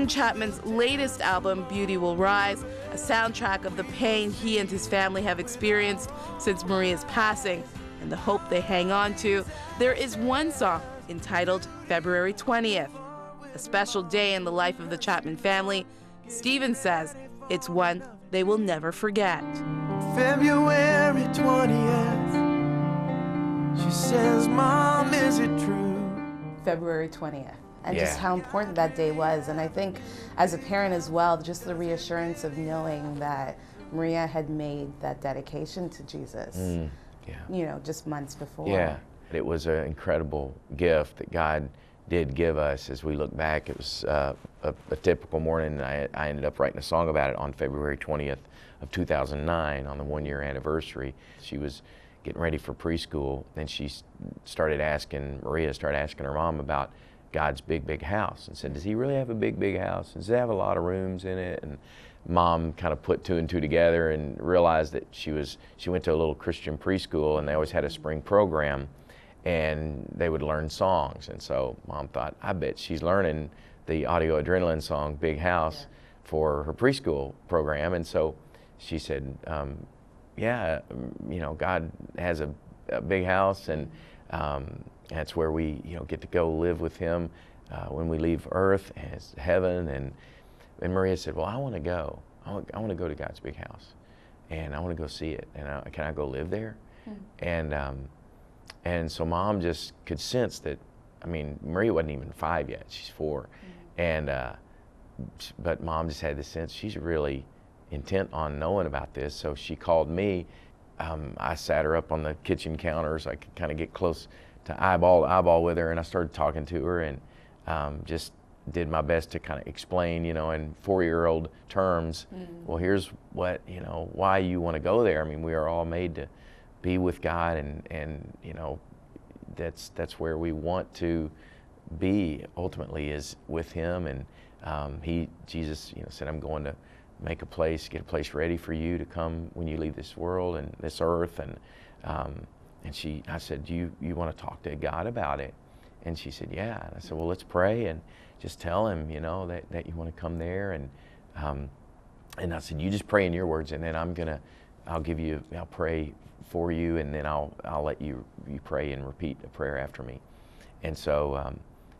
Chapman Chapman's latest album, Beauty Will Rise, a soundtrack of the pain he and his family have experienced since Maria's passing and the hope they hang on to, there is one song entitled February 20th, a special day in the life of the Chapman family. Steven says it's one they will never forget. February 20th, she says, "Mom, is it true?" February 20th. And just how important that day was. And I think as a parent as well, just the reassurance of knowing that Maria had made that dedication to Jesus, you know, just months before. Yeah, it was an incredible gift that God did give us. As we look back, it was a typical morning. I ended up writing a song about it on February 20th of 2009 on the 1-year anniversary. She was getting ready for preschool, and Maria started asking her mom about God's big house, and said, does he really have a big house? Does it have a lot of rooms in it? And Mom kind of put 2 and 2 together and realized that she went to a little Christian preschool, and they always had a spring program, and they would learn songs. And so Mom thought, I bet she's learning the Audio Adrenaline song, Big House, for her preschool program. And so she said, yeah, you know, God has a big house, and that's where we, you know, get to go live with him when we leave earth, and it's heaven. And Maria said, well, I want to go. I want to go to God's big house, and I want to go see it. And can I go live there? And so Mom just could sense that. I mean, Maria wasn't even 5 yet; she's 4, and but Mom just had the sense she's really intent on knowing about this. So she called me. I sat her up on the kitchen counter so I could kind of get close to eyeball to eyeball with her, and I started talking to her, and just did my best to kind of explain, you know, in 4-year-old terms, well, here's what, you know, why you want to go there. I mean, we are all made to be with God, and you know, that's where we want to be ultimately, is with him. And Jesus, you know, said, I'm going to get a place ready for you to come when you leave this world and this earth. And I said, do you want to talk to God about it? And she said, yeah. And I said, well, let's pray and just tell him, you know, that you want to come there. And I said, you just pray in your words, and then I'll pray for you, and then I'll let you pray and repeat a prayer after me. And so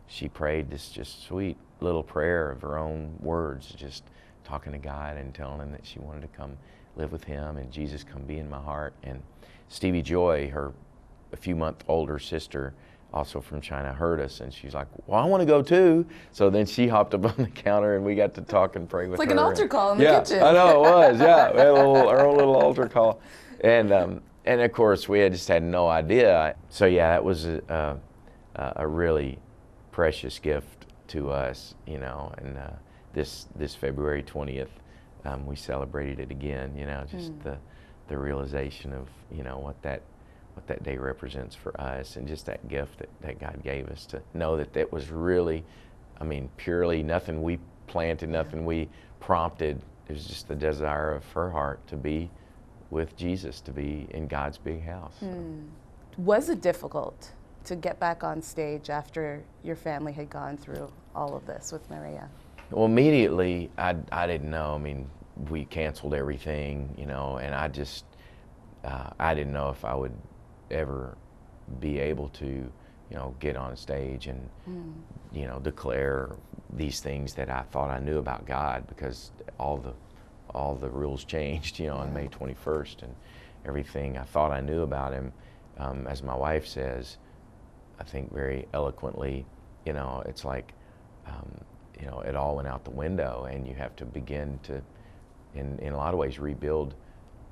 she prayed this just sweet little prayer of her own words, just talking to God and telling him that she wanted to come live with him, and Jesus, come be in my heart. And Stevie Joy, her a few month older sister, also from China, heard us, and she's like, well, I want to go too. So then she hopped up on the counter, and we got to talk and pray with her. It's like an altar call in the kitchen. I know, it was, yeah. We had our own little altar call. And of course, we just had no idea. So yeah, that was a really precious gift to us, you know. And this February 20th, we celebrated it again, you know, just the realization of, you know, what that day represents for us, and just that gift that God gave us, to know that was really, I mean, purely nothing we planted, nothing we prompted. It was just the desire of her heart to be with Jesus, to be in God's big house. Was it difficult to get back on stage after your family had gone through all of this with Maria? Well, immediately, I didn't know. I mean, we canceled everything, you know, and I didn't know if I would ever be able to, you know, get on stage and, you know, declare these things that I thought I knew about God, because all the rules changed, you know, on May 21st, and everything I thought I knew about him, as my wife says, I think very eloquently, you know, it's like, you know, it all went out the window, and you have to begin to, in a lot of ways, rebuild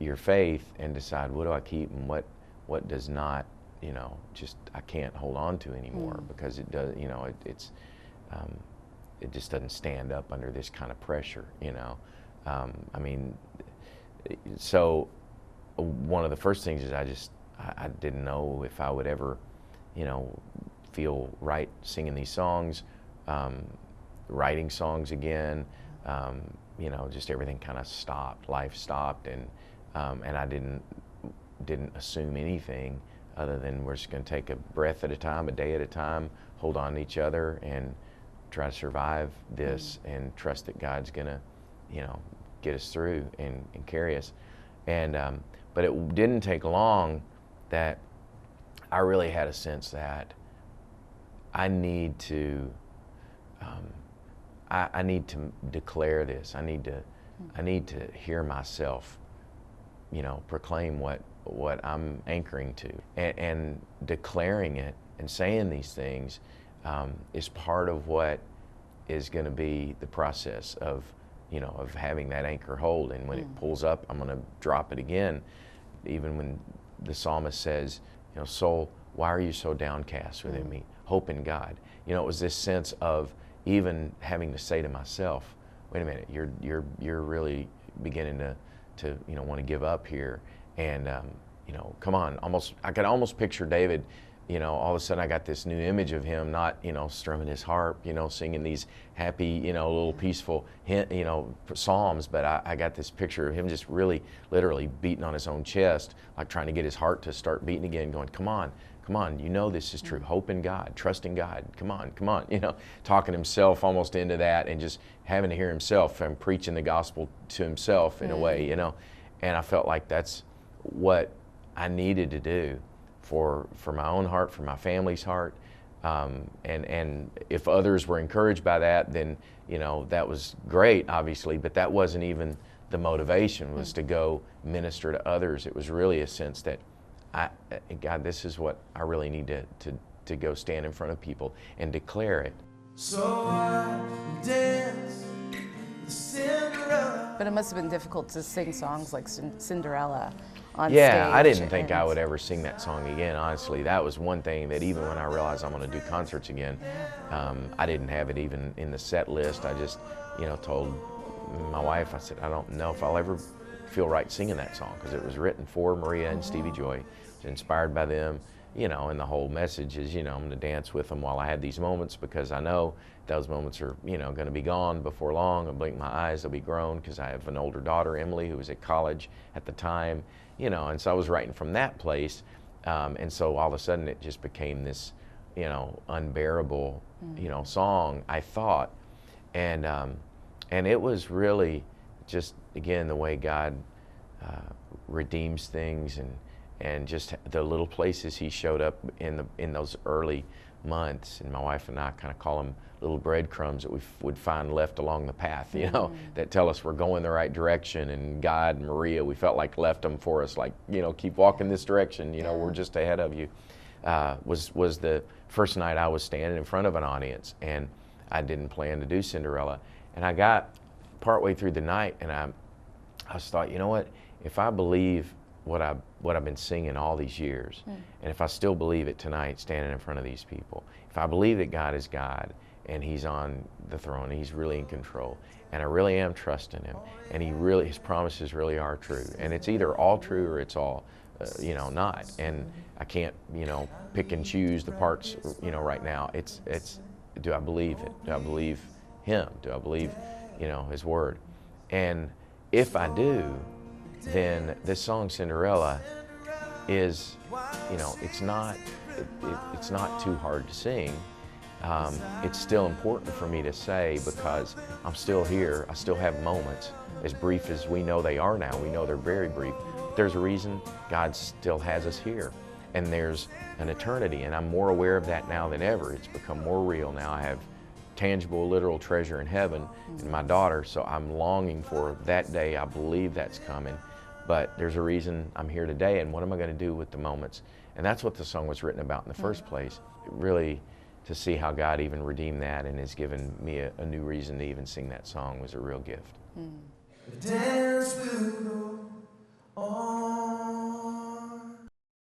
your faith and decide, what do I keep and what does not, you know, just I can't hold on to anymore, because it does, you know, it just doesn't stand up under this kind of pressure, you know. I mean, so one of the first things is I didn't know if I would ever, you know, feel right singing these songs, writing songs again. You know, just everything kind of stopped. Life stopped, and I didn't assume anything other than we're just going to take a breath at a time, a day at a time, hold on to each other, and try to survive this and trust that God's gonna, get us through and carry us. And but it didn't take long that I really had a sense that I need to I need to declare this. I need to hear myself, proclaim what I'm anchoring to, and declaring it and saying these things is part of what is going to be the process of having that anchor hold. And when it pulls up, I'm going to drop it again. Even when the psalmist says, soul, why are you so downcast within me? Hope in God. It was this sense of even having to say to myself, wait a minute, you're really beginning to want to give up here. And come on, I could almost picture David. All of a sudden I got this new image of him not, strumming his harp, singing these happy, little peaceful, psalms, but I got this picture of him just really literally beating on his own chest, like trying to get his heart to start beating again, going, come on, this is true. Hope in God, trust in God, come on, talking himself almost into that and just having to hear himself and preaching the gospel to himself in a way, and I felt like that's what I needed to do for my own heart, for my family's heart, and if others were encouraged by that, then that was great, obviously, but that wasn't even the motivation, was to go minister to others. It was really a sense that God, this is what I really need to go stand in front of people and declare it. So I dance the Cinderella. But it must have been difficult to sing songs like Cinderella on stage. Yeah, I didn't think I would ever sing that song again, honestly. That was one thing that even when I realized I'm going to do concerts again, I didn't have it even in the set list. I just, told my wife, I said, I don't know if I'll ever feel right singing that song, because it was written for Maria and Stevie Joy. It was inspired by them, and the whole message is, I'm going to dance with them while I had these moments, because I know those moments are, going to be gone before long. I'll blink my eyes, they'll be grown, because I have an older daughter, Emily, who was at college at the time, and so I was writing from that place, and so all of a sudden it just became this, unbearable, song, I thought, and it was really just, again, the way God redeems things, and just the little places He showed up in those early months. And my wife and I kind of call them little breadcrumbs that we would find left along the path, that tell us we're going the right direction. And God and Maria, we felt like left them for us, like, keep walking this direction, we're just ahead of you. Was the first night I was standing in front of an audience, and I didn't plan to do Cinderella. And I got partway through the night, and I just thought, what, if I believe what I've been singing all these years, and if I still believe it tonight, standing in front of these people, if I believe that God is God, and He's on the throne, and He's really in control, and I really am trusting Him, and His promises really are true, and it's either all true or it's all, not, and I can't, pick and choose the parts, right now. It's, do I believe it? Do I believe Him? Do I believe, His Word? And if I do, then this song Cinderella is, it's not too hard to sing. It's still important for me to say, because I'm still here. I still have moments, as brief as we know they are now. We know they're very brief. But there's a reason God still has us here, and there's an eternity, and I'm more aware of that now than ever. It's become more real now. I have tangible, literal treasure in heaven in my daughter, so I'm longing for that day. I believe that's coming, but there's a reason I'm here today, and what am I going to do with the moments? And that's what the song was written about in the first place. Really, to see how God even redeemed that and has given me a new reason to even sing that song was a real gift. The dance will go on.